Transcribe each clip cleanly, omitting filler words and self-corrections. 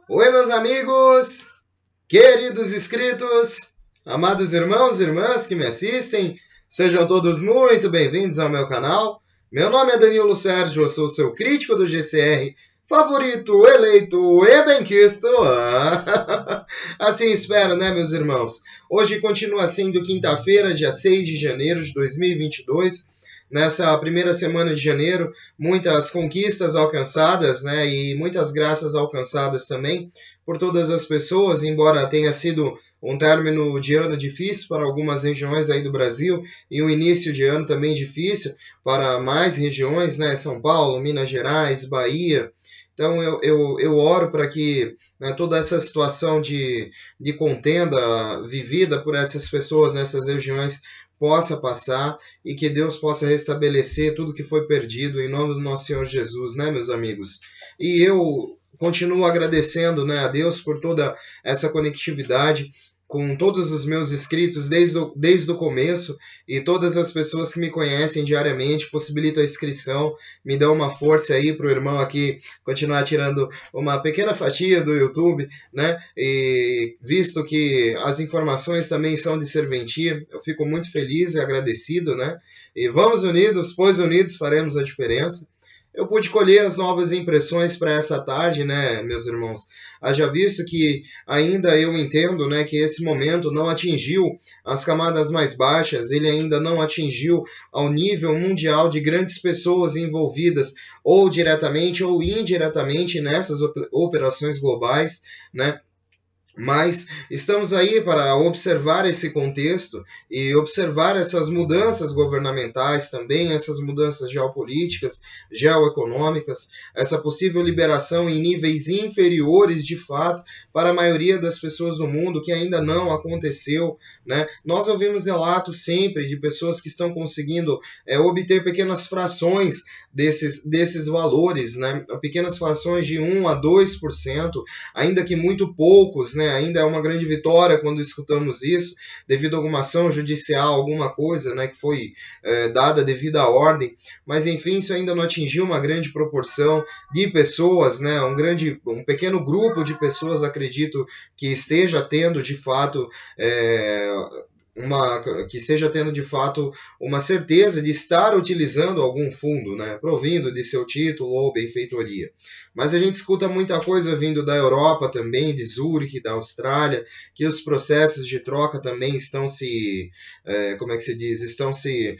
Oi, meus amigos, queridos inscritos, amados irmãos e irmãs que me assistem, sejam todos muito bem-vindos ao meu canal. Meu nome é Danilo Sérgio, eu sou seu crítico do GCR, favorito, eleito e benquisto. Assim espero, né, meus irmãos? Hoje continua sendo quinta-feira, dia 6 de janeiro de 2022. Nessa primeira semana de janeiro, muitas conquistas alcançadas, né, e muitas graças alcançadas também por todas as pessoas, embora tenha sido um término de ano difícil para algumas regiões aí do Brasil e um início de ano também difícil para mais regiões, né, São Paulo, Minas Gerais, Bahia. Então eu oro para que, né, toda essa situação de contenda vivida por essas pessoas nessas regiões possa passar e que Deus possa restabelecer tudo que foi perdido em nome do nosso Senhor Jesus, né, meus amigos? E eu continuo agradecendo, né, a Deus por toda essa conectividade com todos os meus inscritos desde o começo e todas as pessoas que me conhecem diariamente, possibilitam a inscrição, me dão uma força aí para o irmão aqui continuar tirando uma pequena fatia do YouTube, né? E visto que as informações também são de serventia, eu fico muito feliz e agradecido, né? E vamos unidos, pois unidos faremos a diferença. Eu pude colher as novas impressões para essa tarde, né, meus irmãos? Haja visto que ainda eu entendo, né, que esse momento não atingiu as camadas mais baixas, ele ainda não atingiu ao nível mundial de grandes pessoas envolvidas, ou diretamente ou indiretamente nessas operações globais, né? Mas estamos aí para observar esse contexto e observar essas mudanças governamentais também, essas mudanças geopolíticas, geoeconômicas, essa possível liberação em níveis inferiores de fato para a maioria das pessoas do mundo que ainda não aconteceu, né? Nós ouvimos relatos sempre de pessoas que estão conseguindo obter pequenas frações desses valores, né? Pequenas frações de 1 a 2%, ainda que muito poucos, né? Ainda é uma grande vitória quando escutamos isso, devido a alguma ação judicial, alguma coisa, né, que foi dada devido à ordem, mas enfim, isso ainda não atingiu uma grande proporção de pessoas, né, um pequeno grupo de pessoas, acredito, que esteja tendo de fato que esteja tendo de fato uma certeza de estar utilizando algum fundo, né, provindo de seu título ou benfeitoria. Mas a gente escuta muita coisa vindo da Europa também, de Zurique, da Austrália, que os processos de troca também estão estão se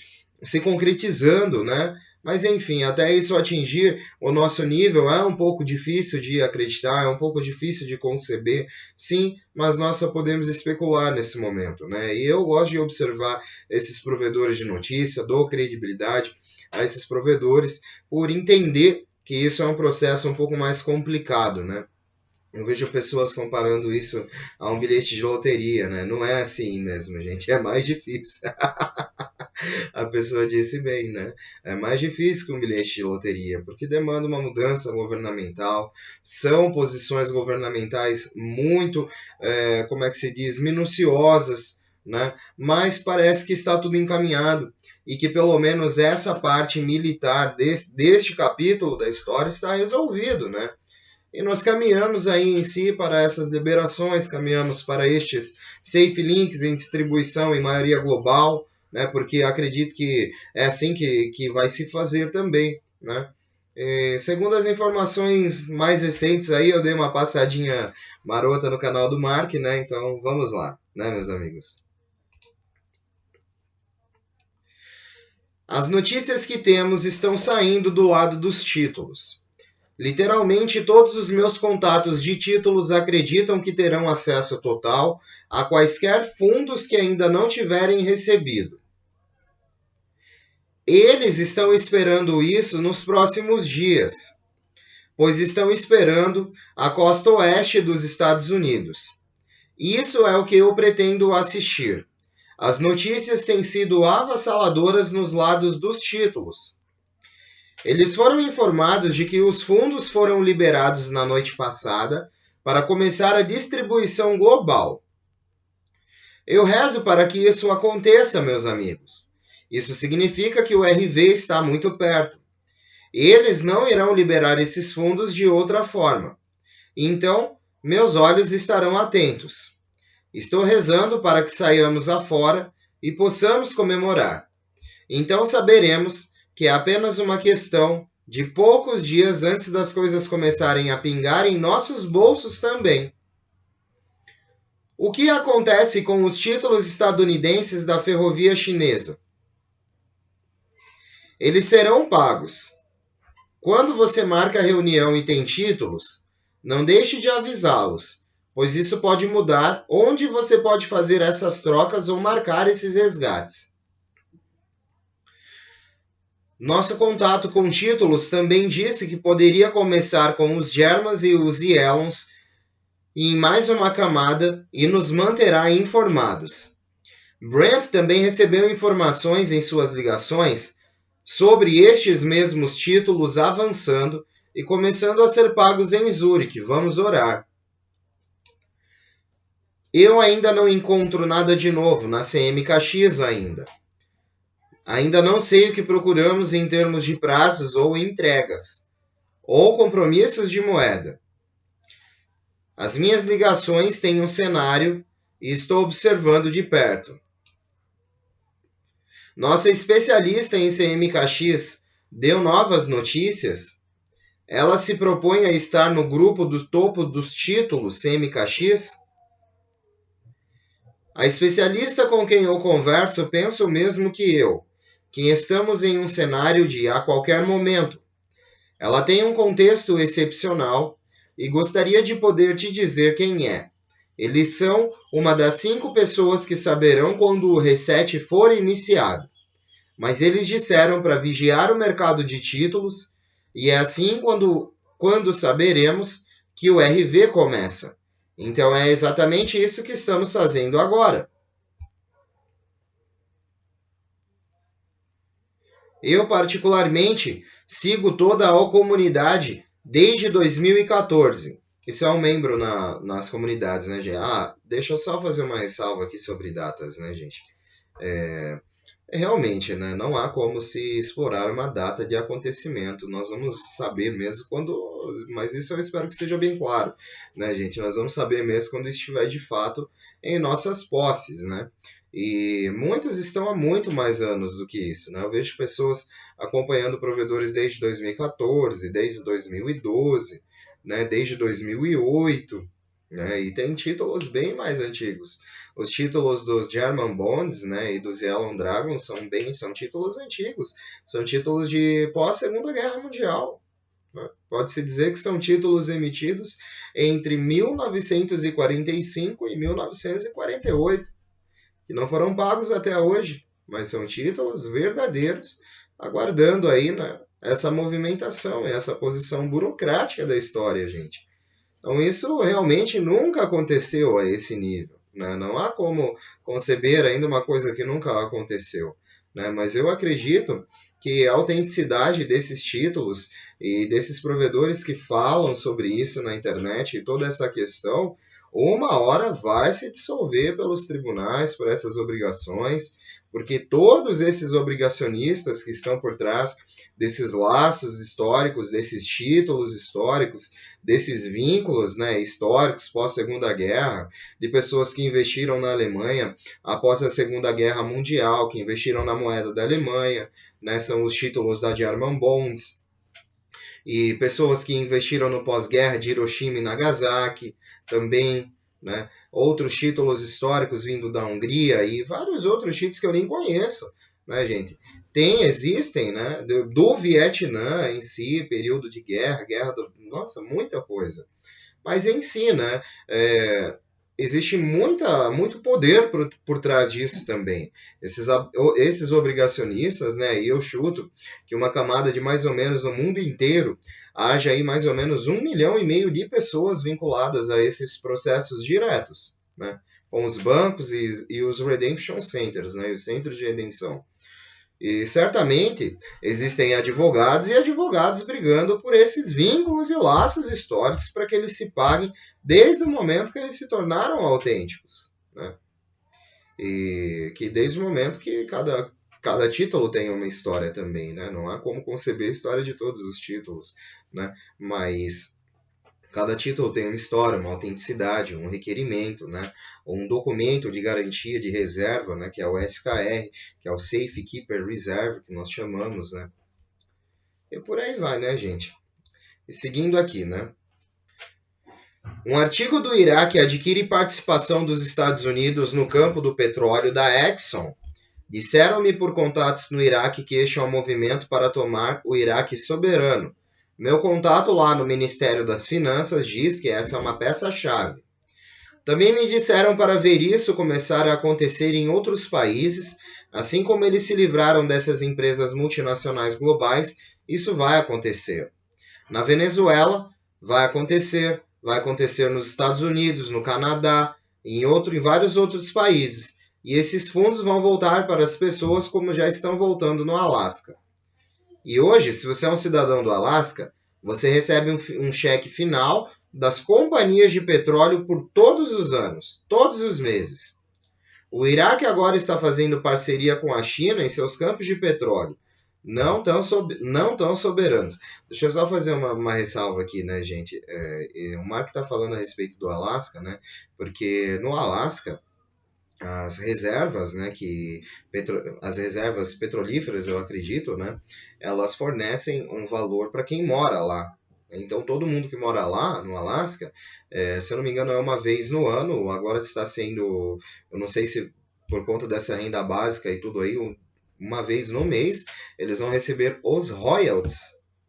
concretizando, né? Mas enfim, até isso atingir o nosso nível é um pouco difícil de acreditar, é um pouco difícil de conceber, sim, mas nós só podemos especular nesse momento, né? E eu gosto de observar esses provedores de notícia, dou credibilidade a esses provedores por entender que isso é um processo um pouco mais complicado, né? Eu vejo pessoas comparando isso a um bilhete de loteria, né? Não é assim mesmo, gente, é mais difícil. A pessoa disse bem, né? É mais difícil que um bilhete de loteria, porque demanda uma mudança governamental, são posições governamentais muito, minuciosas, né? Mas parece que está tudo encaminhado e que pelo menos essa parte militar deste capítulo da história está resolvido, né? E nós caminhamos aí em si para essas liberações, caminhamos para estes safe links em distribuição em maioria global, né? Porque acredito que é assim que vai se fazer também, né? Segundo as informações mais recentes aí, eu dei uma passadinha marota no canal do Mark, né? Então vamos lá, né, meus amigos? As notícias que temos estão saindo do lado dos títulos. Literalmente, todos os meus contatos de títulos acreditam que terão acesso total a quaisquer fundos que ainda não tiverem recebido. Eles estão esperando isso nos próximos dias, pois estão esperando a costa oeste dos Estados Unidos. Isso é o que eu pretendo assistir. As notícias têm sido avassaladoras nos lados dos títulos. Eles foram informados de que os fundos foram liberados na noite passada para começar a distribuição global. Eu rezo para que isso aconteça, meus amigos. Isso significa que o RV está muito perto. Eles não irão liberar esses fundos de outra forma. Então, meus olhos estarão atentos. Estou rezando para que saiamos afora e possamos comemorar. Então saberemos que é apenas uma questão de poucos dias antes das coisas começarem a pingar em nossos bolsos também. O que acontece com os títulos estadunidenses da ferrovia chinesa? Eles serão pagos. Quando você marca a reunião e tem títulos, não deixe de avisá-los, pois isso pode mudar onde você pode fazer essas trocas ou marcar esses resgates. Nosso contato com títulos também disse que poderia começar com os Germans e os Yelons em mais uma camada e nos manterá informados. Brent também recebeu informações em suas ligações sobre estes mesmos títulos avançando e começando a ser pagos em Zurique. Vamos orar. Eu ainda não encontro nada de novo na CM-KX ainda. Ainda não sei o que procuramos em termos de prazos ou entregas, ou compromissos de moeda. As minhas ligações têm um cenário e estou observando de perto. Nossa especialista em CM-KX deu novas notícias. Ela se propõe a estar no grupo do topo dos títulos CM-KX. A especialista com quem eu converso pensa o mesmo que eu, que estamos em um cenário de a qualquer momento. Ela tem um contexto excepcional e gostaria de poder te dizer quem é. Eles são uma das 5 pessoas que saberão quando o reset for iniciado. Mas eles disseram para vigiar o mercado de títulos e é assim quando saberemos que o RV começa. Então é exatamente isso que estamos fazendo agora. Eu, particularmente, sigo toda a comunidade desde 2014. Isso é um membro nas comunidades, né, gente? Deixa eu só fazer uma ressalva aqui sobre datas, né, gente? Realmente, né, não há como se explorar uma data de acontecimento. Nós vamos saber mesmo quando... Mas isso eu espero que esteja bem claro, né, gente? Nós vamos saber mesmo quando estiver, de fato, em nossas posses, né? E muitos estão há muito mais anos do que isso, né? Eu vejo pessoas acompanhando provedores desde 2014, desde 2012, né? Desde 2008, né? E tem títulos bem mais antigos. Os títulos dos German Bonds, né, e dos Yellow Dragon são títulos antigos. São títulos de pós-Segunda Guerra Mundial. Pode-se dizer que são títulos emitidos entre 1945 e 1948. Que não foram pagos até hoje, mas são títulos verdadeiros, aguardando aí, né, essa movimentação, essa posição burocrática da história, gente. Então isso realmente nunca aconteceu a esse nível, né? Não há como conceber ainda uma coisa que nunca aconteceu, né? Mas eu acredito que a autenticidade desses títulos e desses provedores que falam sobre isso na internet e toda essa questão, uma hora vai se dissolver pelos tribunais por essas obrigações, porque todos esses obrigacionistas que estão por trás desses laços históricos, desses títulos históricos, desses vínculos, né, históricos pós-Segunda Guerra, de pessoas que investiram na Alemanha após a Segunda Guerra Mundial, que investiram na moeda da Alemanha, né, são os títulos da German Bonds, e pessoas que investiram no pós-guerra de Hiroshima e Nagasaki também, né? Outros títulos históricos vindo da Hungria e vários outros títulos que eu nem conheço, né, gente? Existem, né, do Vietnã em si, período de nossa, muita coisa. Mas em si, né, existe muito poder por trás disso também. Esses obrigacionistas, né, e eu chuto que uma camada de mais ou menos no mundo inteiro haja aí mais ou menos 1,5 milhão de pessoas vinculadas a esses processos diretos, né, com os bancos e os redemption centers, né, os centros de redenção. E certamente existem advogados e advogados brigando por esses vínculos e laços históricos para que eles se paguem desde o momento que eles se tornaram autênticos, né? E que desde o momento que cada título tem uma história também, né? Não há como conceber a história de todos os títulos, né? Mas Cada título tem uma história, uma autenticidade, um requerimento, né? Ou um documento de garantia de reserva, né? Que é o SKR, que é o Safe Keeper Reserve, que nós chamamos, né? E por aí vai, né, gente? E seguindo aqui, né? Um artigo do Iraque adquire participação dos Estados Unidos no campo do petróleo da Exxon. Disseram-me por contatos no Iraque que este é um movimento para tomar o Iraque soberano. Meu contato lá no Ministério das Finanças diz que essa é uma peça-chave. Também me disseram para ver isso começar a acontecer em outros países, assim como eles se livraram dessas empresas multinacionais globais, isso vai acontecer. Na Venezuela, vai acontecer nos Estados Unidos, no Canadá, em vários outros países. E esses fundos vão voltar para as pessoas como já estão voltando no Alasca. E hoje, se você é um cidadão do Alasca, você recebe um cheque final das companhias de petróleo por todos os anos, todos os meses. O Iraque agora está fazendo parceria com a China em seus campos de petróleo. Não tão soberanos. Deixa eu só fazer uma ressalva aqui, né, gente? O Mark está falando a respeito do Alasca, né? Porque no Alasca, as reservas, né, as reservas petrolíferas, eu acredito, né, elas fornecem um valor para quem mora lá. Então, todo mundo que mora lá, no Alasca, se eu não me engano, é uma vez no ano, agora está sendo, eu não sei se por conta dessa renda básica e tudo aí, uma vez no mês, eles vão receber os royalties,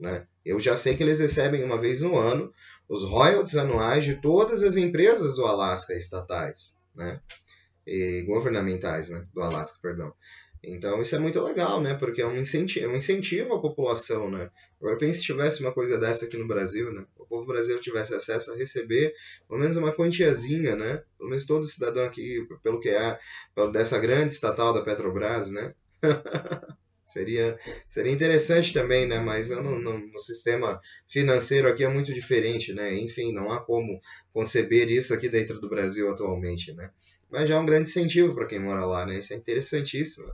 né? Eu já sei que eles recebem uma vez no ano os royalties anuais de todas as empresas do Alasca estatais, né? E governamentais, né? Do Alasca, perdão. Então isso é muito legal, né? Porque é um incentivo à população, né? Agora pense se tivesse uma coisa dessa aqui no Brasil, né? O povo brasileiro tivesse acesso a receber pelo menos uma quantiazinha, né? Pelo menos todo cidadão aqui, pelo que é, dessa grande estatal da Petrobras, né? Seria interessante também, né? Mas no sistema financeiro aqui é muito diferente, né? Enfim, não há como conceber isso aqui dentro do Brasil atualmente, né? Mas já é um grande incentivo para quem mora lá, né? Isso é interessantíssimo.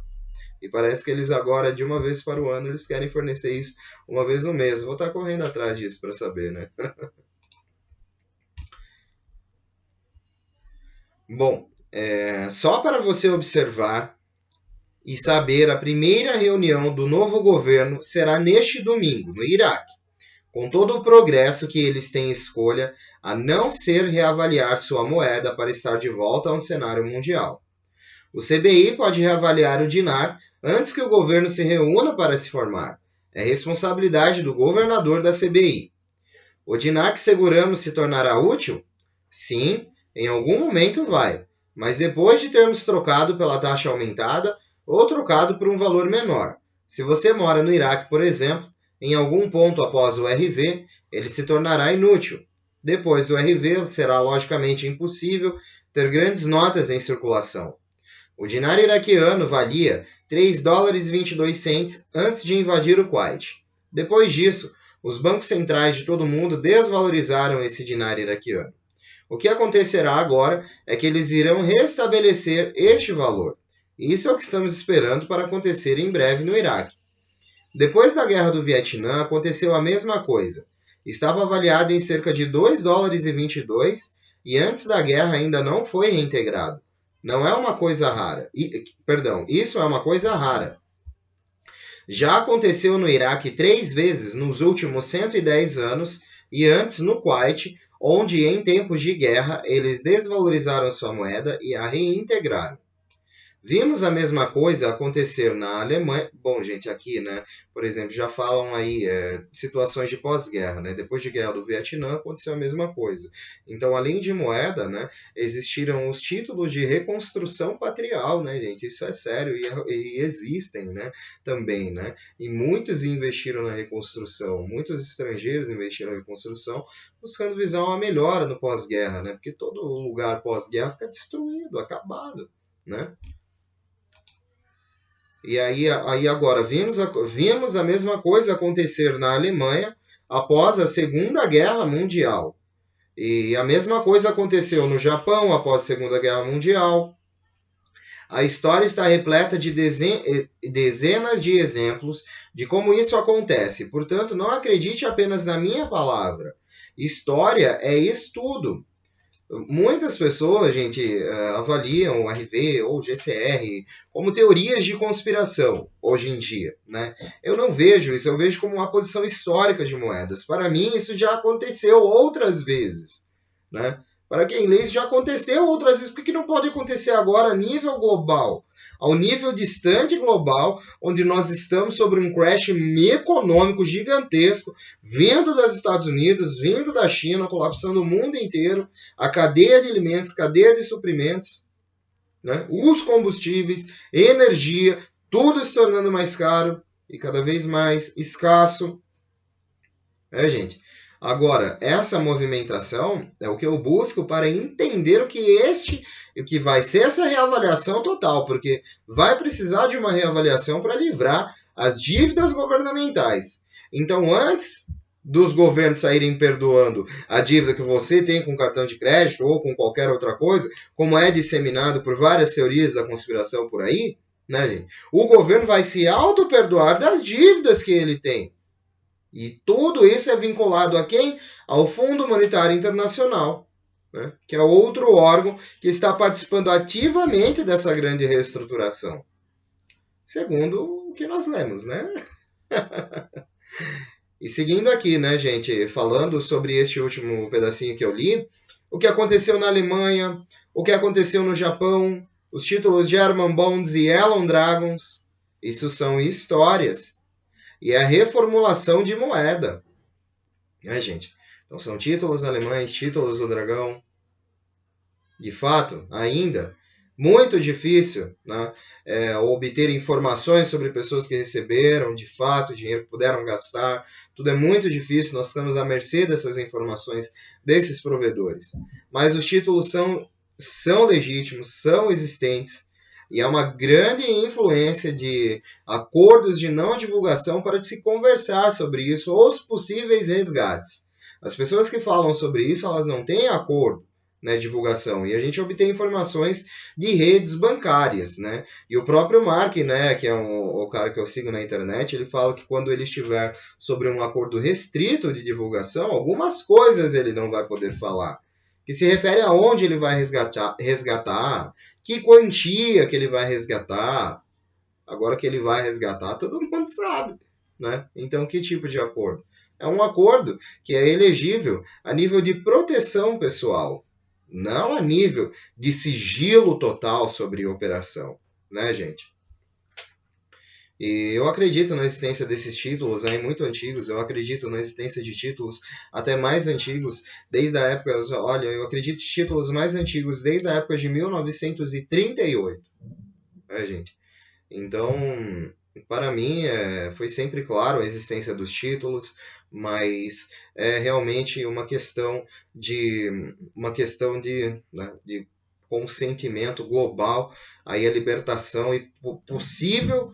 E parece que eles agora, de uma vez para o ano, eles querem fornecer isso uma vez no mês. Vou estar correndo atrás disso para saber, né? Bom, só para você observar e saber, a primeira reunião do novo governo será neste domingo, no Iraque, com todo o progresso que eles têm escolha a não ser reavaliar sua moeda para estar de volta a um cenário mundial. O CBI pode reavaliar o dinar antes que o governo se reúna para se formar. É responsabilidade do governador da CBI. O dinar que seguramos se tornará útil? Sim, em algum momento vai, mas depois de termos trocado pela taxa aumentada ou trocado por um valor menor. Se você mora no Iraque, por exemplo, em algum ponto após o RV, ele se tornará inútil. Depois do RV, será logicamente impossível ter grandes notas em circulação. O dinar iraquiano valia 3 dólares e 22 centes antes de invadir o Kuwait. Depois disso, os bancos centrais de todo o mundo desvalorizaram esse dinar iraquiano. O que acontecerá agora é que eles irão restabelecer este valor. Isso é o que estamos esperando para acontecer em breve no Iraque. Depois da Guerra do Vietnã, aconteceu a mesma coisa. Estava avaliado em cerca de 2 dólares e 22 e antes da guerra ainda não foi reintegrado. Não é uma coisa rara. Isso é uma coisa rara. Já aconteceu no Iraque 3 vezes nos últimos 110 anos e antes no Kuwait, onde em tempos de guerra eles desvalorizaram sua moeda e a reintegraram. Vimos a mesma coisa acontecer na Alemanha. Bom, gente, aqui, né, por exemplo, já falam aí situações de pós-guerra, né? Depois de guerra do Vietnã aconteceu a mesma coisa. Então, além de moeda, né, existiram os títulos de reconstrução patrial, né, gente? Isso é sério e existem, né, também, né? E muitos investiram na reconstrução, muitos estrangeiros investiram na reconstrução, buscando visar uma melhora no pós-guerra, né? Porque todo lugar pós-guerra fica destruído, acabado, né? E aí agora, vimos a mesma coisa acontecer na Alemanha após a Segunda Guerra Mundial. E a mesma coisa aconteceu no Japão após a Segunda Guerra Mundial. A história está repleta de dezenas de exemplos de como isso acontece. Portanto, não acredite apenas na minha palavra. História é estudo. Muitas pessoas, gente, avaliam o RV ou o GCR como teorias de conspiração hoje em dia, né? Eu não vejo isso, eu vejo como uma posição histórica de moedas. Para mim, isso já aconteceu outras vezes, né? Para quem lê, isso já aconteceu outras vezes, por que não pode acontecer agora a nível global? Ao nível distante global, onde nós estamos sobre um crash econômico gigantesco, vindo dos Estados Unidos, vindo da China, colapsando o mundo inteiro, a cadeia de alimentos, cadeia de suprimentos, né? Os combustíveis, energia, tudo se tornando mais caro e cada vez mais escasso. Gente? Agora, essa movimentação é o que eu busco para entender o que vai ser essa reavaliação total, porque vai precisar de uma reavaliação para livrar as dívidas governamentais. Então, antes dos governos saírem perdoando a dívida que você tem com cartão de crédito ou com qualquer outra coisa, como é disseminado por várias teorias da conspiração por aí, né, gente? O governo vai se auto-perdoar das dívidas que ele tem. E tudo isso é vinculado a quem? Ao Fundo Monetário Internacional, né? Que é outro órgão que está participando ativamente dessa grande reestruturação. Segundo o que nós lemos, né? E seguindo aqui, né, gente, falando sobre este último pedacinho que eu li, o que aconteceu na Alemanha, o que aconteceu no Japão, os títulos German Bonds e Elon Dragons, isso são histórias. E é a reformulação de moeda. Gente? Então são títulos alemães, títulos do dragão. De fato, ainda, muito difícil, né, obter informações sobre pessoas que receberam, de fato, dinheiro que puderam gastar. Tudo é muito difícil, nós estamos à mercê dessas informações desses provedores. Mas os títulos são legítimos, são existentes. E há uma grande influência de acordos de não divulgação para se conversar sobre isso, os possíveis resgates. As pessoas que falam sobre isso, elas não têm acordo, né, de divulgação. E a gente obtém informações de redes bancárias, né? E o próprio Mark, né, que é o cara que eu sigo na internet, ele fala que quando ele estiver sobre um acordo restrito de divulgação, algumas coisas ele não vai poder falar. Que se refere a onde ele vai resgatar, que quantia que ele vai resgatar. Agora que ele vai resgatar, todo mundo sabe, né? Então, que tipo de acordo? É um acordo que é elegível a nível de proteção pessoal, não a nível de sigilo total sobre a operação, né, gente? E eu acredito na existência desses títulos aí muito antigos, eu acredito na existência de títulos até mais antigos, desde a época, olha, eu acredito em títulos mais antigos desde a época de 1938, gente? Então, para mim, foi sempre claro a existência dos títulos, mas é realmente uma questão né, de consentimento global, aí a libertação e possível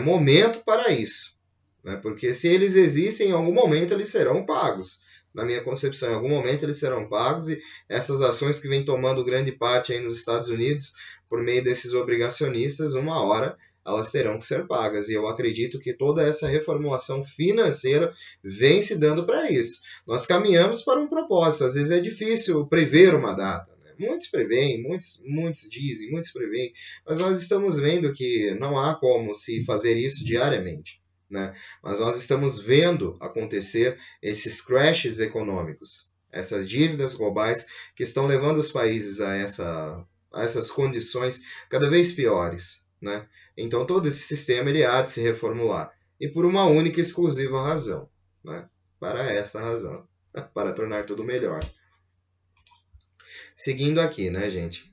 momento para isso, né? Porque se eles existem, em algum momento eles serão pagos. Na minha concepção, em algum momento eles serão pagos e essas ações que vêm tomando grande parte aí nos Estados Unidos por meio desses obrigacionistas, uma hora elas terão que ser pagas. E eu acredito que toda essa reformulação financeira vem se dando para isso. Nós caminhamos para um propósito. Às vezes é difícil prever uma data. Muitos preveem, muitos dizem, muitos preveem, mas nós estamos vendo que não há como se fazer isso diariamente, né? Mas nós estamos vendo acontecer esses crashes econômicos, essas dívidas globais que estão levando os países a essas condições cada vez piores, né? Então todo esse sistema ele há de se reformular, e por uma única e exclusiva razão, né? Para essa razão, para tornar tudo melhor. Seguindo aqui, né, gente?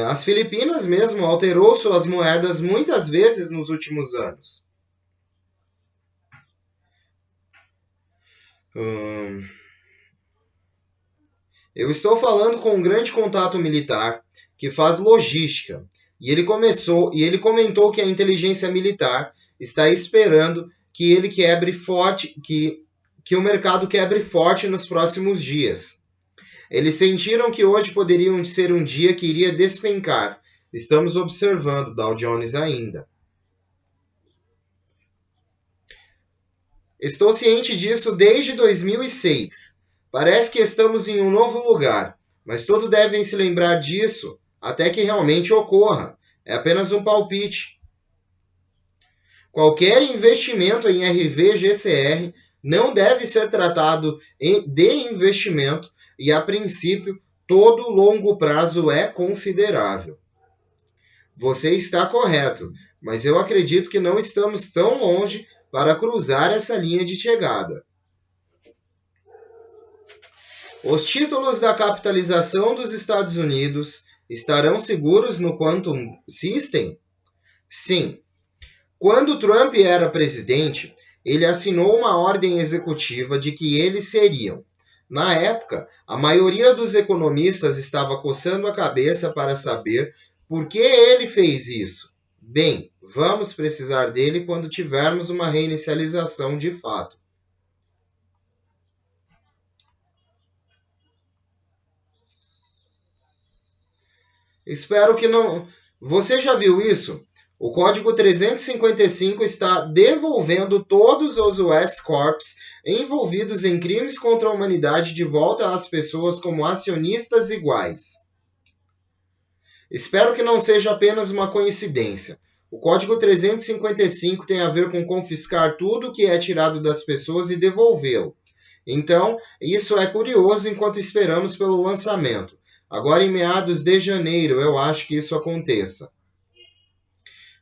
As Filipinas mesmo alterou suas moedas muitas vezes nos últimos anos. Eu estou falando com um grande contato militar que faz logística. E ele comentou que a inteligência militar está esperando que ele quebre forte, que o mercado quebre forte nos próximos dias. Eles sentiram que hoje poderia ser um dia que iria despencar. Estamos observando Dow Jones ainda. Estou ciente disso desde 2006. Parece que estamos em um novo lugar, mas todos devem se lembrar disso até que realmente ocorra. É apenas um palpite. Qualquer investimento em RVGCR não deve ser tratado de investimento e, a princípio, todo longo prazo é considerável. Você está correto, mas eu acredito que não estamos tão longe para cruzar essa linha de chegada. Os títulos da capitalização dos Estados Unidos estarão seguros no Quantum System? Sim. Quando Trump era presidente, ele assinou uma ordem executiva de que eles seriam. Na época, a maioria dos economistas estava coçando a cabeça para saber por que ele fez isso. Bem, vamos precisar dele quando tivermos uma reinicialização de fato. Espero que não. Você já viu isso? O código 355 está devolvendo todos os US Corps envolvidos em crimes contra a humanidade de volta às pessoas como acionistas iguais. Espero que não seja apenas uma coincidência. O código 355 tem a ver com confiscar tudo que é tirado das pessoas e devolvê-lo. Então, isso é curioso enquanto esperamos pelo lançamento. Agora, em meados de janeiro, eu acho que isso aconteça.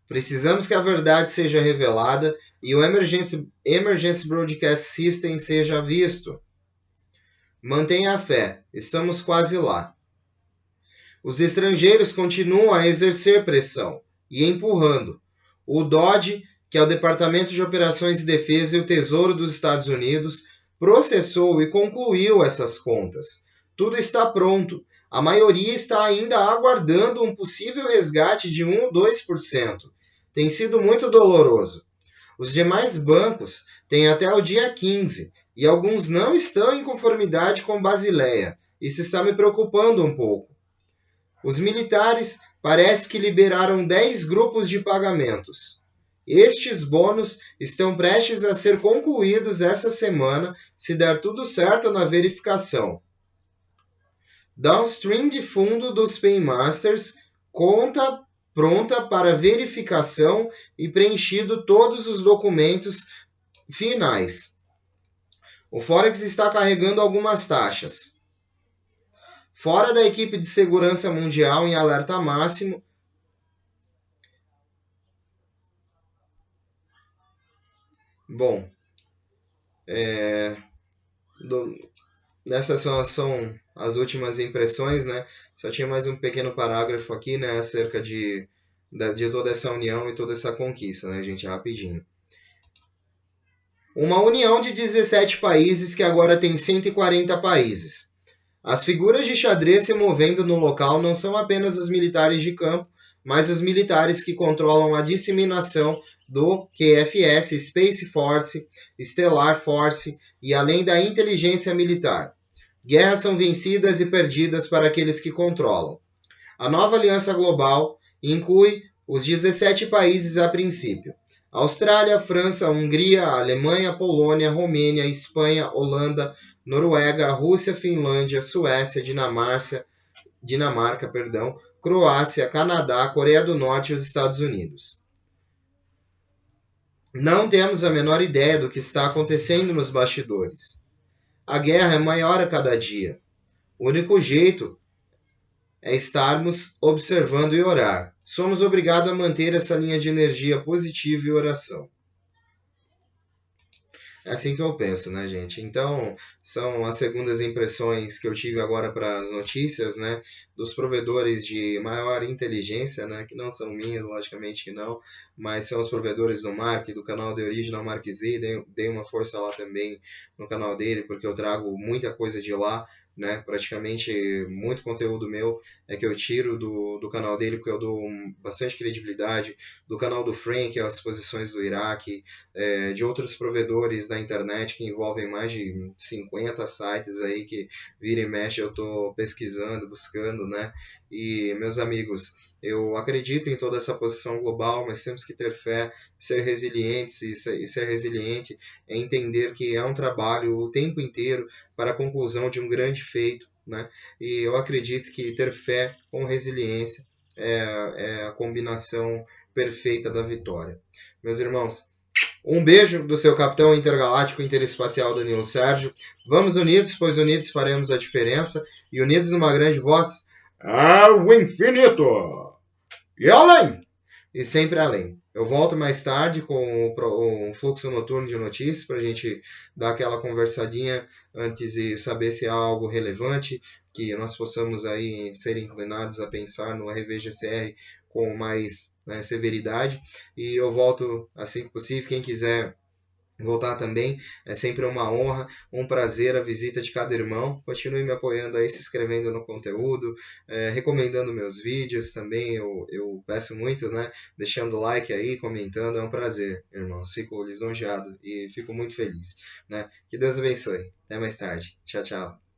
Precisamos que a verdade seja revelada e o Emergency Broadcast System seja visto. Mantenha a fé, estamos quase lá. Os estrangeiros continuam a exercer pressão e empurrando. O DOD, que é o Departamento de Operações de Defesa e o Tesouro dos Estados Unidos, processou e concluiu essas contas. Tudo está pronto. A maioria está ainda aguardando um possível resgate de 1 ou 2%. Tem sido muito doloroso. Os demais bancos têm até o dia 15 e alguns não estão em conformidade com Basileia. Isso está me preocupando um pouco. Os militares parece que liberaram 10 grupos de pagamentos. Estes bônus estão prestes a ser concluídos essa semana, se der tudo certo na verificação. Downstream de fundo dos Paymasters, conta pronta para verificação e preenchido todos os documentos finais. O Forex está carregando algumas taxas. Fora da equipe de segurança mundial em alerta máximo. Bom, essas são as últimas impressões, né? Só tinha mais um pequeno parágrafo aqui, né, acerca de toda essa união e toda essa conquista, né, gente? Rapidinho. Uma união de 17 países que agora tem 140 países. As figuras de xadrez se movendo no local não são apenas os militares de campo, mas os militares que controlam a disseminação do QFS, Space Force, Stellar Force e além da inteligência militar. Guerras são vencidas e perdidas para aqueles que controlam. A nova aliança global inclui os 17 países a princípio. Austrália, França, Hungria, Alemanha, Polônia, Romênia, Espanha, Holanda, Noruega, Rússia, Finlândia, Suécia, Dinamarca, Croácia, Canadá, Coreia do Norte e os Estados Unidos. Não temos a menor ideia do que está acontecendo nos bastidores. A guerra é maior a cada dia. O único jeito é estarmos observando e orar. Somos obrigados a manter essa linha de energia positiva e oração. É assim que eu penso, né, gente? Então, são as segundas impressões que eu tive agora para as notícias, né, dos provedores de maior inteligência, né, que não são minhas, logicamente que não, mas são os provedores do Mark, do canal The Original Mark Z, dei uma força lá também no canal dele, porque eu trago muita coisa de lá, né, praticamente muito conteúdo meu é que eu tiro do canal dele, porque eu dou bastante credibilidade, do canal do Frank, as posições do Iraque, de outros provedores da internet que envolvem mais de 50 sites aí que vira e mexe eu estou pesquisando, buscando, né, E, meus amigos, eu acredito em toda essa posição global, mas temos que ter fé, ser resilientes, e ser resiliente é entender que é um trabalho o tempo inteiro para a conclusão de um grande feito, né? E eu acredito que ter fé com resiliência é a combinação perfeita da vitória. Meus irmãos, um beijo do seu capitão intergaláctico interespacial Danilo Sérgio. Vamos unidos, pois unidos faremos a diferença, e unidos numa grande voz ao infinito e além, e sempre além. Eu volto mais tarde com um fluxo noturno de notícias para a gente dar aquela conversadinha antes e saber se há algo relevante que nós possamos aí ser inclinados a pensar no RVGCR com mais, né, severidade. E eu volto assim que possível. Quem quiser voltar também, é sempre uma honra, um prazer a visita de cada irmão. Continue me apoiando aí, se inscrevendo no conteúdo, recomendando meus vídeos também, eu peço muito, né? Deixando like aí, comentando, é um prazer, irmãos. Fico lisonjeado e fico muito feliz, né? Que Deus abençoe. Até mais tarde. Tchau, tchau.